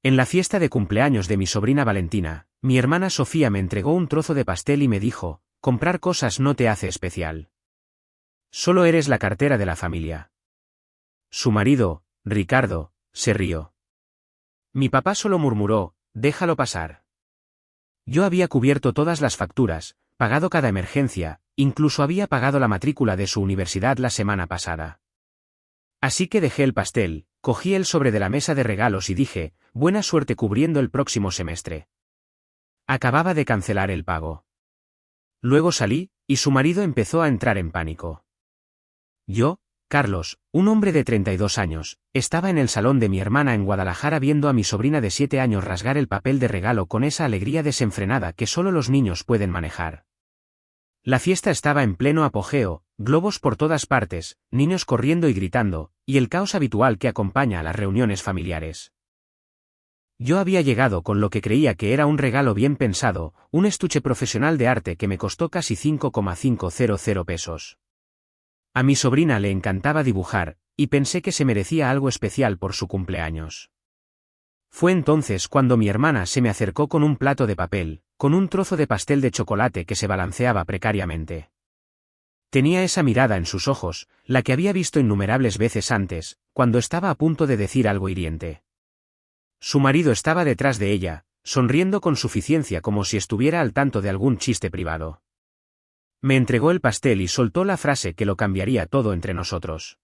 En la fiesta de cumpleaños de mi sobrina Valentina, mi hermana Sofía me entregó un trozo de pastel y me dijo, comprar cosas no te hace especial. Solo eres la cartera de la familia. Su marido, Ricardo, se rió. Mi papá solo murmuró, déjalo pasar. Yo había cubierto todas las facturas, pagado cada emergencia, incluso había pagado la matrícula de su universidad la semana pasada. Así que dejé el pastel, cogí el sobre de la mesa de regalos y dije, buena suerte cubriendo el próximo semestre. Acababa de cancelar el pago. Luego salí, y su marido empezó a entrar en pánico. Yo, Carlos, un hombre de 32 años, estaba en el salón de mi hermana en Guadalajara viendo a mi sobrina de 7 años rasgar el papel de regalo con esa alegría desenfrenada que solo los niños pueden manejar. La fiesta estaba en pleno apogeo, globos por todas partes, niños corriendo y gritando, y el caos habitual que acompaña a las reuniones familiares. Yo había llegado con lo que creía que era un regalo bien pensado, un estuche profesional de arte que me costó casi 5,500 pesos. A mi sobrina le encantaba dibujar, y pensé que se merecía algo especial por su cumpleaños. Fue entonces cuando mi hermana se me acercó con un plato de papel, con un trozo de pastel de chocolate que se balanceaba precariamente. Tenía esa mirada en sus ojos, la que había visto innumerables veces antes, cuando estaba a punto de decir algo hiriente. Su marido estaba detrás de ella, sonriendo con suficiencia como si estuviera al tanto de algún chiste privado. Me entregó el pastel y soltó la frase que lo cambiaría todo entre nosotros.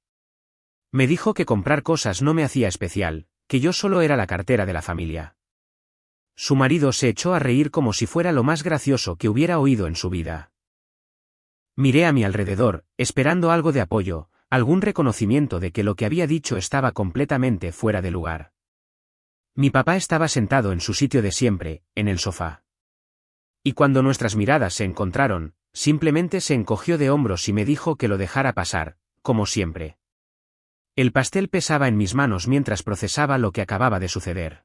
Me dijo que comprar cosas no me hacía especial, que yo solo era la cartera de la familia. Su marido se echó a reír como si fuera lo más gracioso que hubiera oído en su vida. Miré a mi alrededor, esperando algo de apoyo, algún reconocimiento de que lo que había dicho estaba completamente fuera de lugar. Mi papá estaba sentado en su sitio de siempre, en el sofá. Y cuando nuestras miradas se encontraron, simplemente se encogió de hombros y me dijo que lo dejara pasar, como siempre. El pastel pesaba en mis manos mientras procesaba lo que acababa de suceder.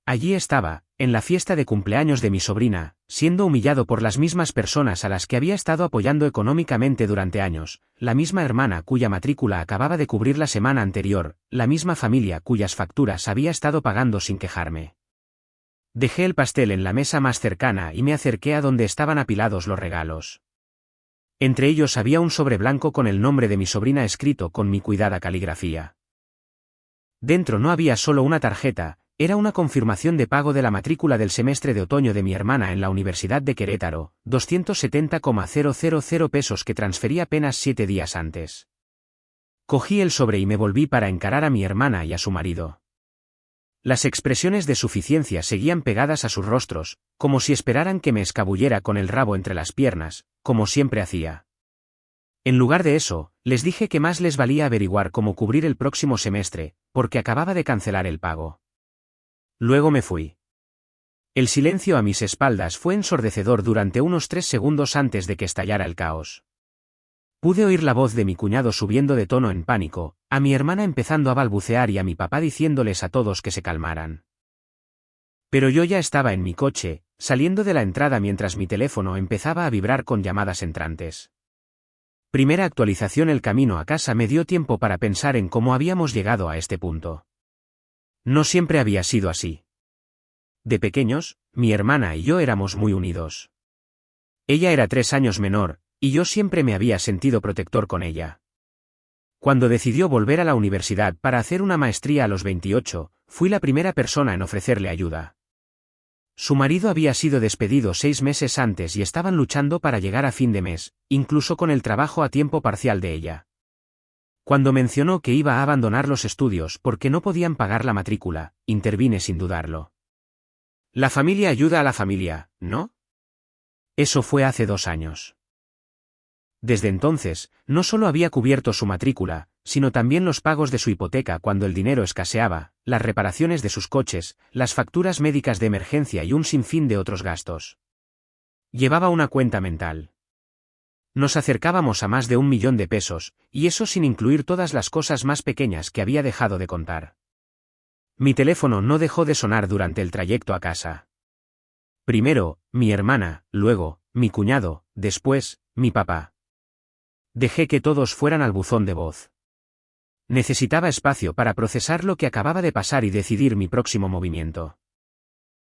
Allí estaba, en la fiesta de cumpleaños de mi sobrina, siendo humillado por las mismas personas a las que había estado apoyando económicamente durante años, la misma hermana cuya matrícula acababa de cubrir la semana anterior, la misma familia cuyas facturas había estado pagando sin quejarme. Dejé el pastel en la mesa más cercana y me acerqué a donde estaban apilados los regalos. Entre ellos había un sobre blanco con el nombre de mi sobrina escrito con mi cuidada caligrafía. Dentro no había solo una tarjeta, era una confirmación de pago de la matrícula del semestre de otoño de mi hermana en la Universidad de Querétaro, 270,000 pesos que transferí apenas 7 días antes. Cogí el sobre y me volví para encarar a mi hermana y a su marido. Las expresiones de suficiencia seguían pegadas a sus rostros, como si esperaran que me escabullera con el rabo entre las piernas, como siempre hacía. En lugar de eso, les dije que más les valía averiguar cómo cubrir el próximo semestre, porque acababa de cancelar el pago. Luego me fui. El silencio a mis espaldas fue ensordecedor durante unos 3 segundos antes de que estallara el caos. Pude oír la voz de mi cuñado subiendo de tono en pánico, a mi hermana empezando a balbucear y a mi papá diciéndoles a todos que se calmaran. Pero yo ya estaba en mi coche, saliendo de la entrada mientras mi teléfono empezaba a vibrar con llamadas entrantes. Primera actualización. El camino a casa me dio tiempo para pensar en cómo habíamos llegado a este punto. No siempre había sido así. De pequeños, mi hermana y yo éramos muy unidos. Ella era 3 años menor, y yo siempre me había sentido protector con ella. Cuando decidió volver a la universidad para hacer una maestría a los 28, fui la primera persona en ofrecerle ayuda. Su marido había sido despedido 6 meses antes y estaban luchando para llegar a fin de mes, incluso con el trabajo a tiempo parcial de ella. Cuando mencionó que iba a abandonar los estudios porque no podían pagar la matrícula, intervine sin dudarlo. La familia ayuda a la familia, ¿no? Eso fue hace 2 años. Desde entonces, no solo había cubierto su matrícula, sino también los pagos de su hipoteca cuando el dinero escaseaba, las reparaciones de sus coches, las facturas médicas de emergencia y un sinfín de otros gastos. Llevaba una cuenta mental. Nos acercábamos a más de 1 millón de pesos, y eso sin incluir todas las cosas más pequeñas que había dejado de contar. Mi teléfono no dejó de sonar durante el trayecto a casa. Primero, mi hermana, luego, mi cuñado, después, mi papá. Dejé que todos fueran al buzón de voz. Necesitaba espacio para procesar lo que acababa de pasar y decidir mi próximo movimiento.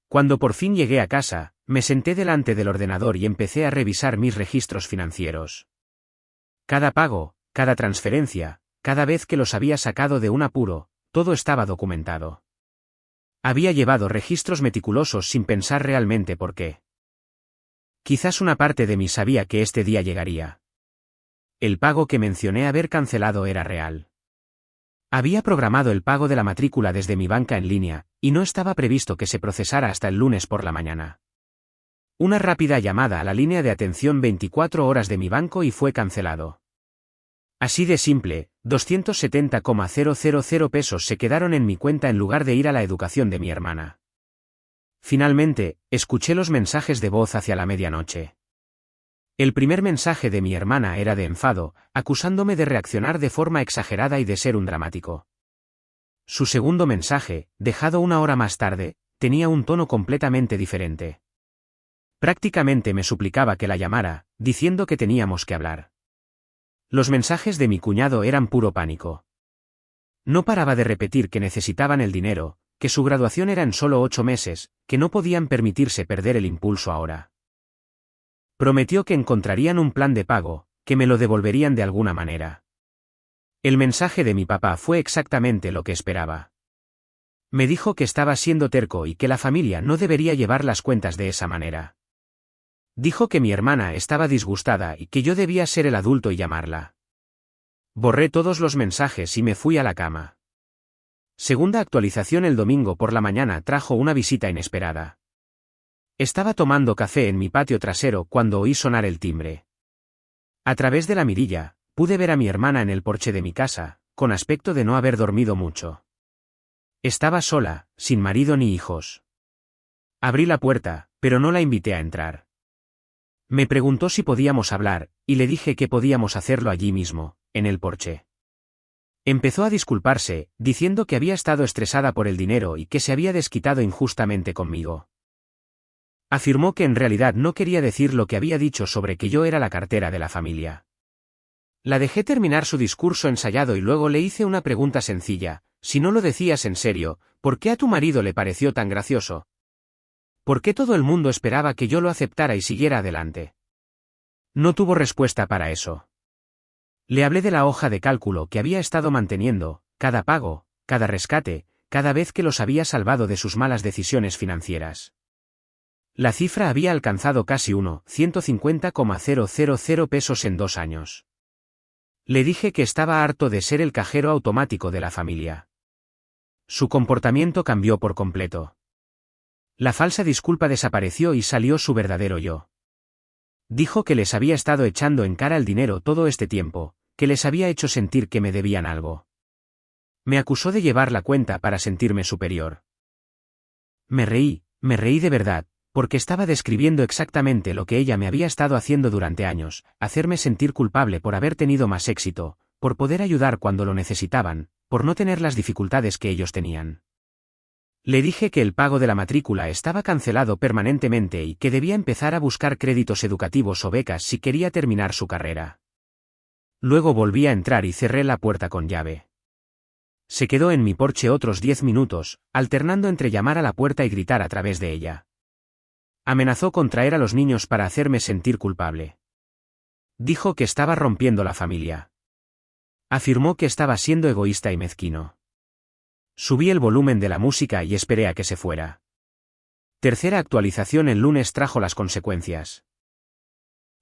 Cuando por fin llegué a casa, me senté delante del ordenador y empecé a revisar mis registros financieros. Cada pago, cada transferencia, cada vez que los había sacado de un apuro, todo estaba documentado. Había llevado registros meticulosos sin pensar realmente por qué. Quizás una parte de mí sabía que este día llegaría. El pago que mencioné haber cancelado era real. Había programado el pago de la matrícula desde mi banca en línea, y no estaba previsto que se procesara hasta el lunes por la mañana. Una rápida llamada a la línea de atención 24 horas de mi banco y fue cancelado. Así de simple, 270,000 pesos se quedaron en mi cuenta en lugar de ir a la educación de mi hermana. Finalmente, escuché los mensajes de voz hacia la medianoche. El primer mensaje de mi hermana era de enfado, acusándome de reaccionar de forma exagerada y de ser un dramático. Su segundo mensaje, dejado una hora más tarde, tenía un tono completamente diferente. Prácticamente me suplicaba que la llamara, diciendo que teníamos que hablar. Los mensajes de mi cuñado eran puro pánico. No paraba de repetir que necesitaban el dinero, que su graduación era en solo 8 meses, que no podían permitirse perder el impulso ahora. Prometió que encontrarían un plan de pago, que me lo devolverían de alguna manera. El mensaje de mi papá fue exactamente lo que esperaba. Me dijo que estaba siendo terco y que la familia no debería llevar las cuentas de esa manera. Dijo que mi hermana estaba disgustada y que yo debía ser el adulto y llamarla. Borré todos los mensajes y me fui a la cama. Segunda actualización el domingo por la mañana trajo una visita inesperada. Estaba tomando café en mi patio trasero cuando oí sonar el timbre. A través de la mirilla, pude ver a mi hermana en el porche de mi casa, con aspecto de no haber dormido mucho. Estaba sola, sin marido ni hijos. Abrí la puerta, pero no la invité a entrar. Me preguntó si podíamos hablar, y le dije que podíamos hacerlo allí mismo, en el porche. Empezó a disculparse, diciendo que había estado estresada por el dinero y que se había desquitado injustamente conmigo. Afirmó que en realidad no quería decir lo que había dicho sobre que yo era la cartera de la familia. La dejé terminar su discurso ensayado y luego le hice una pregunta sencilla: si no lo decías en serio, ¿por qué a tu marido le pareció tan gracioso? ¿Por qué todo el mundo esperaba que yo lo aceptara y siguiera adelante? No tuvo respuesta para eso. Le hablé de la hoja de cálculo que había estado manteniendo, cada pago, cada rescate, cada vez que los había salvado de sus malas decisiones financieras. La cifra había alcanzado casi 150,000 pesos en 2 años. Le dije que estaba harto de ser el cajero automático de la familia. Su comportamiento cambió por completo. La falsa disculpa desapareció y salió su verdadero yo. Dijo que les había estado echando en cara el dinero todo este tiempo, que les había hecho sentir que me debían algo. Me acusó de llevar la cuenta para sentirme superior. Me reí de verdad, porque estaba describiendo exactamente lo que ella me había estado haciendo durante años: hacerme sentir culpable por haber tenido más éxito, por poder ayudar cuando lo necesitaban, por no tener las dificultades que ellos tenían. Le dije que el pago de la matrícula estaba cancelado permanentemente y que debía empezar a buscar créditos educativos o becas si quería terminar su carrera. Luego volví a entrar y cerré la puerta con llave. Se quedó en mi porche otros 10 minutos, alternando entre llamar a la puerta y gritar a través de ella. Amenazó con traer a los niños para hacerme sentir culpable. Dijo que estaba rompiendo la familia. Afirmó que estaba siendo egoísta y mezquino. Subí el volumen de la música y esperé a que se fuera. Tercera actualización el lunes trajo las consecuencias.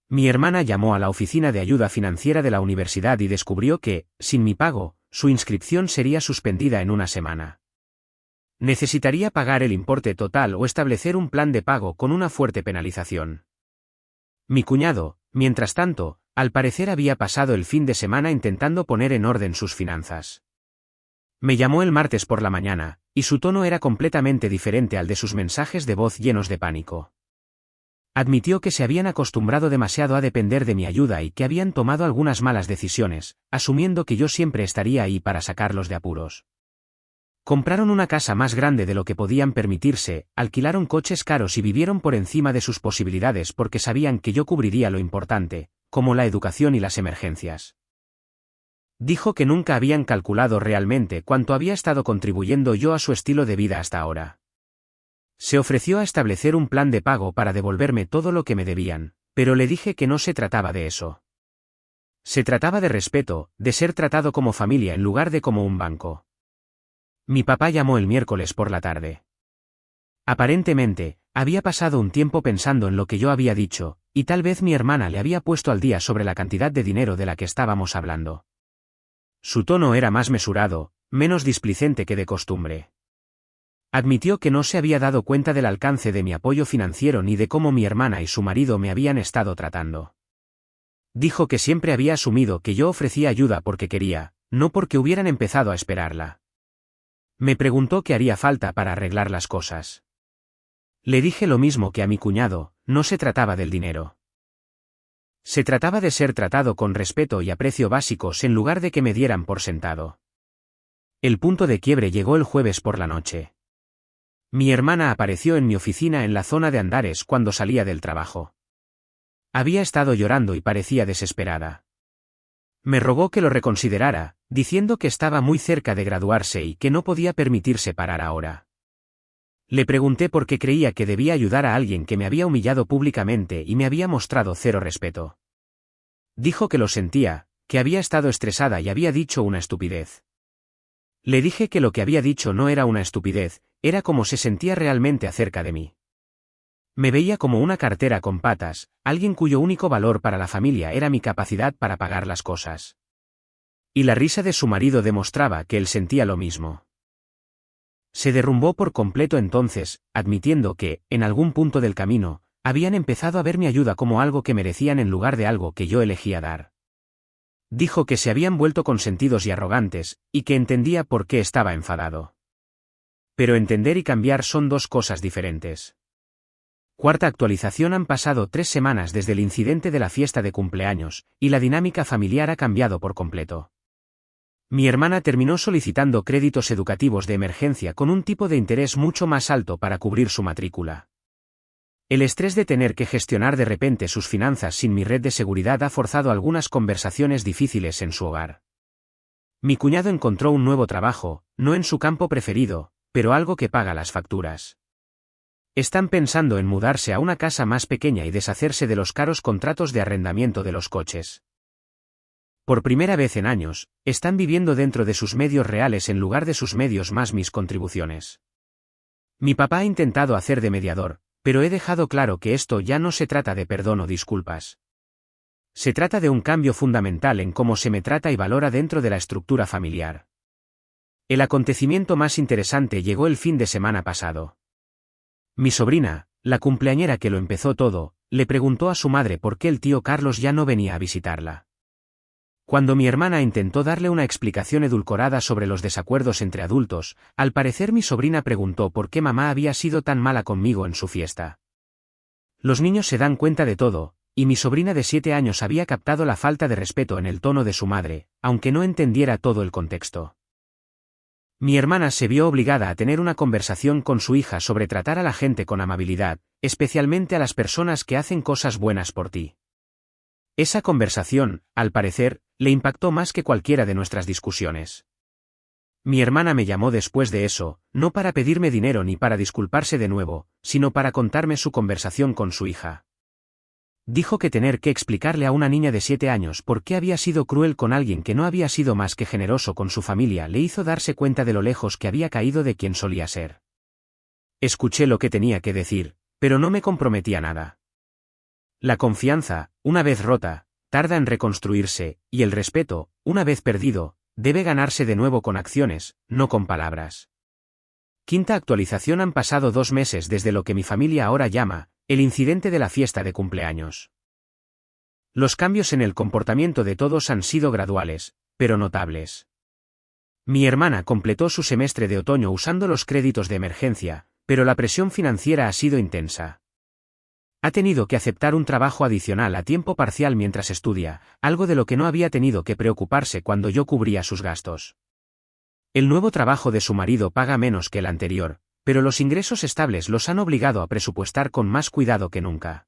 Mi hermana llamó a la oficina de ayuda financiera de la universidad y descubrió que, sin mi pago, su inscripción sería suspendida en una semana. Necesitaría pagar el importe total o establecer un plan de pago con una fuerte penalización. Mi cuñado, mientras tanto, al parecer había pasado el fin de semana intentando poner en orden sus finanzas. Me llamó el martes por la mañana, y su tono era completamente diferente al de sus mensajes de voz llenos de pánico. Admitió que se habían acostumbrado demasiado a depender de mi ayuda y que habían tomado algunas malas decisiones, asumiendo que yo siempre estaría ahí para sacarlos de apuros. Compraron una casa más grande de lo que podían permitirse, alquilaron coches caros y vivieron por encima de sus posibilidades porque sabían que yo cubriría lo importante, como la educación y las emergencias. Dijo que nunca habían calculado realmente cuánto había estado contribuyendo yo a su estilo de vida hasta ahora. Se ofreció a establecer un plan de pago para devolverme todo lo que me debían, pero le dije que no se trataba de eso. Se trataba de respeto, de ser tratado como familia en lugar de como un banco. Mi papá llamó el miércoles por la tarde. Aparentemente, había pasado un tiempo pensando en lo que yo había dicho, y tal vez mi hermana le había puesto al día sobre la cantidad de dinero de la que estábamos hablando. Su tono era más mesurado, menos displicente que de costumbre. Admitió que no se había dado cuenta del alcance de mi apoyo financiero ni de cómo mi hermana y su marido me habían estado tratando. Dijo que siempre había asumido que yo ofrecía ayuda porque quería, no porque hubieran empezado a esperarla. Me preguntó qué haría falta para arreglar las cosas. Le dije lo mismo que a mi cuñado, no se trataba del dinero. Se trataba de ser tratado con respeto y aprecio básicos en lugar de que me dieran por sentado. El punto de quiebre llegó el jueves por la noche. Mi hermana apareció en mi oficina en la zona de Andares cuando salía del trabajo. Había estado llorando y parecía desesperada. Me rogó que lo reconsiderara, diciendo que estaba muy cerca de graduarse y que no podía permitirse parar ahora. Le pregunté por qué creía que debía ayudar a alguien que me había humillado públicamente y me había mostrado cero respeto. Dijo que lo sentía, que había estado estresada y había dicho una estupidez. Le dije que lo que había dicho no era una estupidez, era como se sentía realmente acerca de mí. Me veía como una cartera con patas, alguien cuyo único valor para la familia era mi capacidad para pagar las cosas. Y la risa de su marido demostraba que él sentía lo mismo. Se derrumbó por completo entonces, admitiendo que, en algún punto del camino, habían empezado a ver mi ayuda como algo que merecían en lugar de algo que yo elegía dar. Dijo que se habían vuelto consentidos y arrogantes, y que entendía por qué estaba enfadado. Pero entender y cambiar son dos cosas diferentes. Cuarta actualización: han pasado 3 semanas desde el incidente de la fiesta de cumpleaños, y la dinámica familiar ha cambiado por completo. Mi hermana terminó solicitando créditos educativos de emergencia con un tipo de interés mucho más alto para cubrir su matrícula. El estrés de tener que gestionar de repente sus finanzas sin mi red de seguridad ha forzado algunas conversaciones difíciles en su hogar. Mi cuñado encontró un nuevo trabajo, no en su campo preferido, pero algo que paga las facturas. Están pensando en mudarse a una casa más pequeña y deshacerse de los caros contratos de arrendamiento de los coches. Por primera vez en años, están viviendo dentro de sus medios reales en lugar de sus medios más mis contribuciones. Mi papá ha intentado hacer de mediador, pero he dejado claro que esto ya no se trata de perdón o disculpas. Se trata de un cambio fundamental en cómo se me trata y valora dentro de la estructura familiar. El acontecimiento más interesante llegó el fin de semana pasado. Mi sobrina, la cumpleañera que lo empezó todo, le preguntó a su madre por qué el tío Carlos ya no venía a visitarla. Cuando mi hermana intentó darle una explicación edulcorada sobre los desacuerdos entre adultos, al parecer mi sobrina preguntó por qué mamá había sido tan mala conmigo en su fiesta. Los niños se dan cuenta de todo, y mi sobrina de 7 años había captado la falta de respeto en el tono de su madre, aunque no entendiera todo el contexto. Mi hermana se vio obligada a tener una conversación con su hija sobre tratar a la gente con amabilidad, especialmente a las personas que hacen cosas buenas por ti. Esa conversación, al parecer, le impactó más que cualquiera de nuestras discusiones. Mi hermana me llamó después de eso, no para pedirme dinero ni para disculparse de nuevo, sino para contarme su conversación con su hija. Dijo que tener que explicarle a una niña de 7 años por qué había sido cruel con alguien que no había sido más que generoso con su familia le hizo darse cuenta de lo lejos que había caído de quien solía ser. Escuché lo que tenía que decir, pero no me comprometí a nada. La confianza, una vez rota, tarda en reconstruirse, y el respeto, una vez perdido, debe ganarse de nuevo con acciones, no con palabras. Quinta actualización: han pasado 2 meses desde lo que mi familia ahora llama, el incidente de la fiesta de cumpleaños. Los cambios en el comportamiento de todos han sido graduales, pero notables. Mi hermana completó su semestre de otoño usando los créditos de emergencia, pero la presión financiera ha sido intensa. Ha tenido que aceptar un trabajo adicional a tiempo parcial mientras estudia, algo de lo que no había tenido que preocuparse cuando yo cubría sus gastos. El nuevo trabajo de su marido paga menos que el anterior, pero los ingresos estables los han obligado a presupuestar con más cuidado que nunca.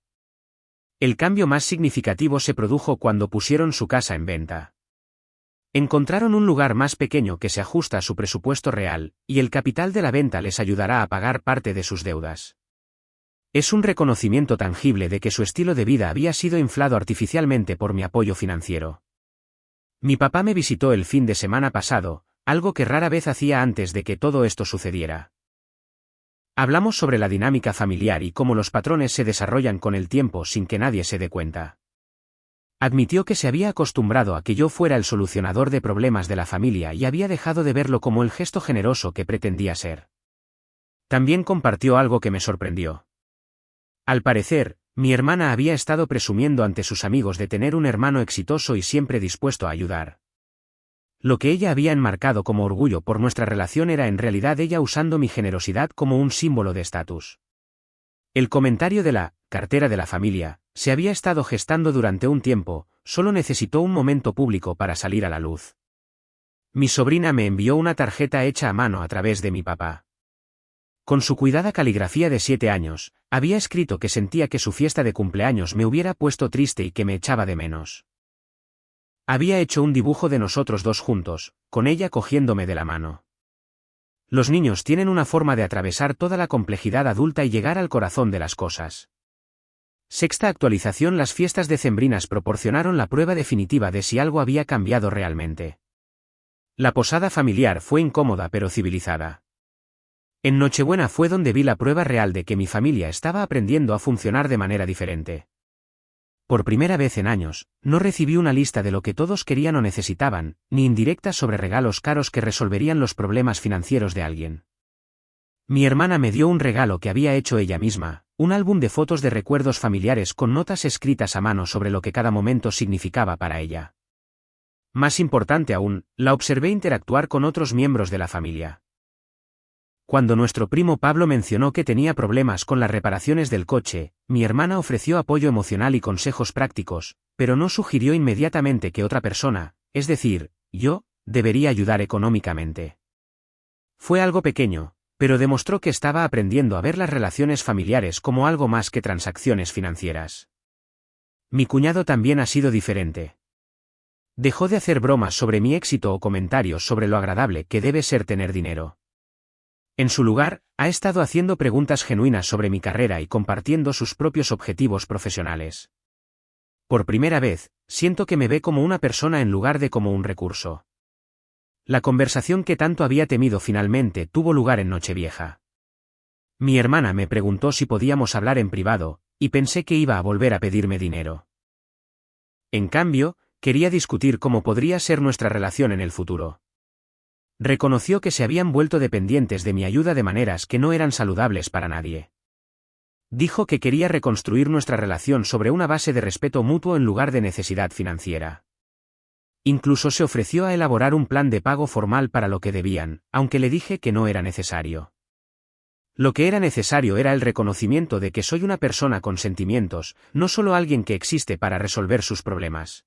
El cambio más significativo se produjo cuando pusieron su casa en venta. Encontraron un lugar más pequeño que se ajusta a su presupuesto real, y el capital de la venta les ayudará a pagar parte de sus deudas. Es un reconocimiento tangible de que su estilo de vida había sido inflado artificialmente por mi apoyo financiero. Mi papá me visitó el fin de semana pasado, algo que rara vez hacía antes de que todo esto sucediera. Hablamos sobre la dinámica familiar y cómo los patrones se desarrollan con el tiempo sin que nadie se dé cuenta. Admitió que se había acostumbrado a que yo fuera el solucionador de problemas de la familia y había dejado de verlo como el gesto generoso que pretendía ser. También compartió algo que me sorprendió. Al parecer, mi hermana había estado presumiendo ante sus amigos de tener un hermano exitoso y siempre dispuesto a ayudar. Lo que ella había enmarcado como orgullo por nuestra relación era en realidad ella usando mi generosidad como un símbolo de estatus. El comentario de la cartera de la familia se había estado gestando durante un tiempo, solo necesitó un momento público para salir a la luz. Mi sobrina me envió una tarjeta hecha a mano a través de mi papá. Con su cuidada caligrafía de 7 años, había escrito que sentía que su fiesta de cumpleaños me hubiera puesto triste y que me echaba de menos. Había hecho un dibujo de nosotros dos juntos, con ella cogiéndome de la mano. Los niños tienen una forma de atravesar toda la complejidad adulta y llegar al corazón de las cosas. Sexta actualización. Las fiestas decembrinas proporcionaron la prueba definitiva de si algo había cambiado realmente. La posada familiar fue incómoda pero civilizada. En Nochebuena fue donde vi la prueba real de que mi familia estaba aprendiendo a funcionar de manera diferente. Por primera vez en años, no recibí una lista de lo que todos querían o necesitaban, ni indirectas sobre regalos caros que resolverían los problemas financieros de alguien. Mi hermana me dio un regalo que había hecho ella misma, un álbum de fotos de recuerdos familiares con notas escritas a mano sobre lo que cada momento significaba para ella. Más importante aún, la observé interactuar con otros miembros de la familia. Cuando nuestro primo Pablo mencionó que tenía problemas con las reparaciones del coche, mi hermana ofreció apoyo emocional y consejos prácticos, pero no sugirió inmediatamente que otra persona, es decir, yo, debería ayudar económicamente. Fue algo pequeño, pero demostró que estaba aprendiendo a ver las relaciones familiares como algo más que transacciones financieras. Mi cuñado también ha sido diferente. Dejó de hacer bromas sobre mi éxito o comentarios sobre lo agradable que debe ser tener dinero. En su lugar, ha estado haciendo preguntas genuinas sobre mi carrera y compartiendo sus propios objetivos profesionales. Por primera vez, siento que me ve como una persona en lugar de como un recurso. La conversación que tanto había temido finalmente tuvo lugar en Nochevieja. Mi hermana me preguntó si podíamos hablar en privado, y pensé que iba a volver a pedirme dinero. En cambio, quería discutir cómo podría ser nuestra relación en el futuro. Reconoció que se habían vuelto dependientes de mi ayuda de maneras que no eran saludables para nadie. Dijo que quería reconstruir nuestra relación sobre una base de respeto mutuo en lugar de necesidad financiera. Incluso se ofreció a elaborar un plan de pago formal para lo que debían, aunque le dije que no era necesario. Lo que era necesario era el reconocimiento de que soy una persona con sentimientos, no solo alguien que existe para resolver sus problemas.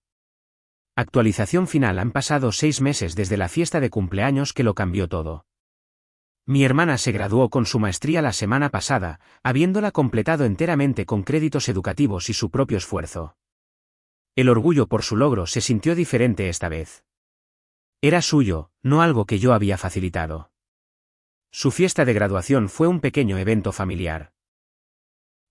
Actualización final. Han pasado 6 meses desde la fiesta de cumpleaños que lo cambió todo. Mi hermana se graduó con su maestría la semana pasada, habiéndola completado enteramente con créditos educativos y su propio esfuerzo. El orgullo por su logro se sintió diferente esta vez. Era suyo, no algo que yo había facilitado. Su fiesta de graduación fue un pequeño evento familiar.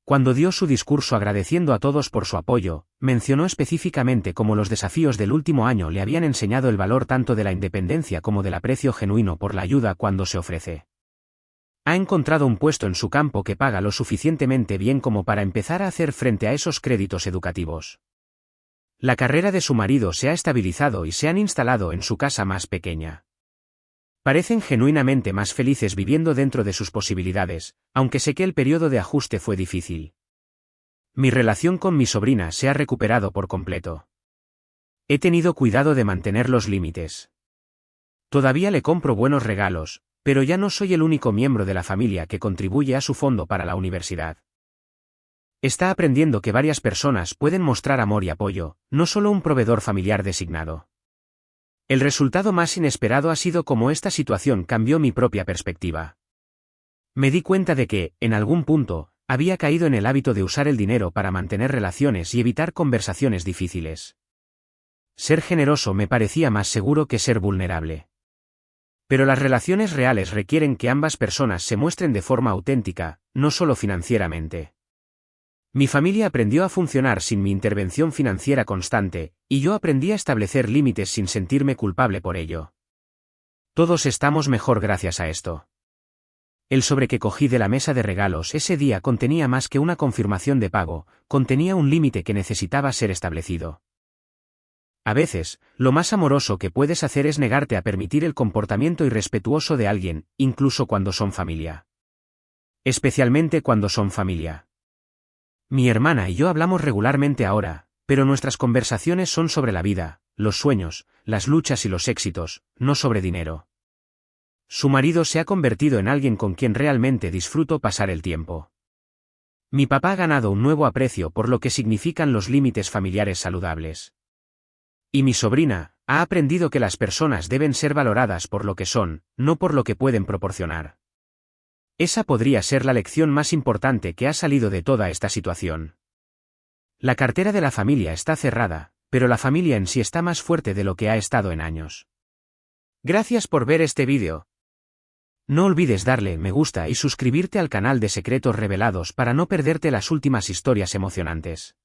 Cuando dio su discurso agradeciendo a todos por su apoyo, mencionó específicamente cómo los desafíos del último año le habían enseñado el valor tanto de la independencia como del aprecio genuino por la ayuda cuando se ofrece. Ha encontrado un puesto en su campo que paga lo suficientemente bien como para empezar a hacer frente a esos créditos educativos. La carrera de su marido se ha estabilizado y se han instalado en su casa más pequeña. Parecen genuinamente más felices viviendo dentro de sus posibilidades, aunque sé que el periodo de ajuste fue difícil. Mi relación con mi sobrina se ha recuperado por completo. He tenido cuidado de mantener los límites. Todavía le compro buenos regalos, pero ya no soy el único miembro de la familia que contribuye a su fondo para la universidad. Está aprendiendo que varias personas pueden mostrar amor y apoyo, no solo un proveedor familiar designado. El resultado más inesperado ha sido cómo esta situación cambió mi propia perspectiva. Me di cuenta de que, en algún punto, había caído en el hábito de usar el dinero para mantener relaciones y evitar conversaciones difíciles. Ser generoso me parecía más seguro que ser vulnerable. Pero las relaciones reales requieren que ambas personas se muestren de forma auténtica, no solo financieramente. Mi familia aprendió a funcionar sin mi intervención financiera constante, y yo aprendí a establecer límites sin sentirme culpable por ello. Todos estamos mejor gracias a esto. El sobre que cogí de la mesa de regalos ese día contenía más que una confirmación de pago, contenía un límite que necesitaba ser establecido. A veces, lo más amoroso que puedes hacer es negarte a permitir el comportamiento irrespetuoso de alguien, incluso cuando son familia. Especialmente cuando son familia. Mi hermana y yo hablamos regularmente ahora, pero nuestras conversaciones son sobre la vida, los sueños, las luchas y los éxitos, no sobre dinero. Su marido se ha convertido en alguien con quien realmente disfruto pasar el tiempo. Mi papá ha ganado un nuevo aprecio por lo que significan los límites familiares saludables. Y mi sobrina ha aprendido que las personas deben ser valoradas por lo que son, no por lo que pueden proporcionar. Esa podría ser la lección más importante que ha salido de toda esta situación. La cartera de la familia está cerrada, pero la familia en sí está más fuerte de lo que ha estado en años. Gracias por ver este vídeo. No olvides darle me gusta y suscribirte al canal de Secretos Revelados para no perderte las últimas historias emocionantes.